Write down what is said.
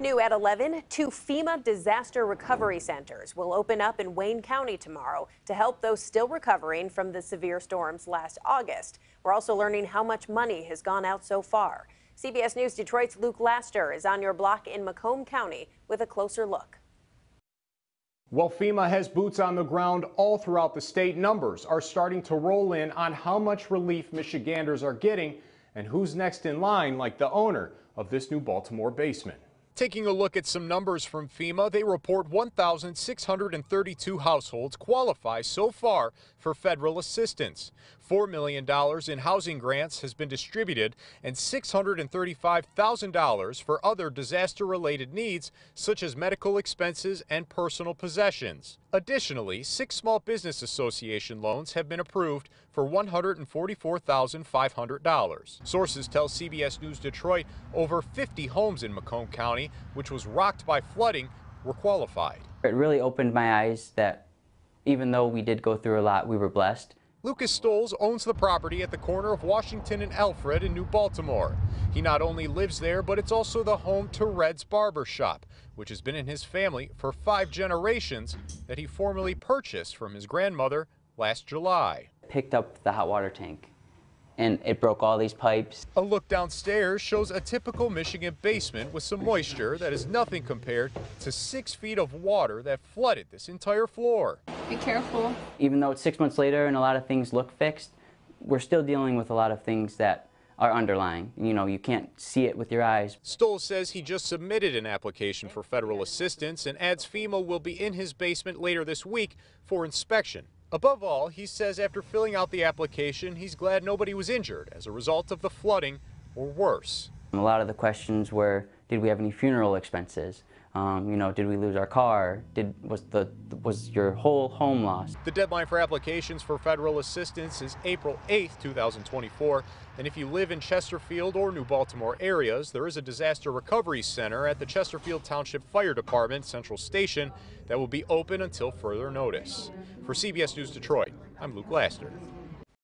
New at 11, 2 FEMA disaster recovery centers will open up in Wayne County tomorrow to help those still recovering from the severe storms last August. We're also learning how much money has gone out so far. CBS News Detroit's Luke Laster is on your block in Macomb County with a closer look. Well, FEMA has boots on the ground all throughout the state. Numbers are starting to roll in on how much relief Michiganders are getting and who's next in line, like the owner of this new Baltimore basement. Taking a look at some numbers from FEMA, they report 1,632 households qualify so far for federal assistance. $4 million in housing grants has been distributed and $635,000 for other disaster-related needs such as medical expenses and personal possessions. Additionally, 6 small business association loans have been approved for $144,500. Sources tell CBS News Detroit over 50 homes in Macomb County, which was rocked by flooding, were qualified. It really opened my eyes that even though we did go through a lot, we were blessed. Lucas Stoles owns the property at the corner of Washington and Alfred in New Baltimore. He not only lives there, but it's also the home to Red's Barber Shop, which has been in his family for 5 generations, that he formerly purchased from his grandmother last July. Picked up the hot water tank and it broke all these pipes. A look downstairs shows a typical Michigan basement with some moisture that is nothing compared to 6 feet of water that flooded this entire floor. Be careful. Even though it's 6 months later and a lot of things look fixed, we're still dealing with a lot of things that are underlying. You know, you can't see it with your eyes. Stoll says he just submitted an application for federal assistance and adds FEMA will be in his basement later this week for inspection. Above all, he says after filling out the application, he's glad nobody was injured as a result of the flooding or worse. A lot of the questions were, did we have any funeral expenses? You know, did we lose our car? Was your whole home lost? The deadline for applications for federal assistance is April 8th, 2024. And if you live in Chesterfield or New Baltimore areas, there is a disaster recovery center at the Chesterfield Township Fire Department Central Station that will be open until further notice. For CBS News Detroit, I'm Luke Laster.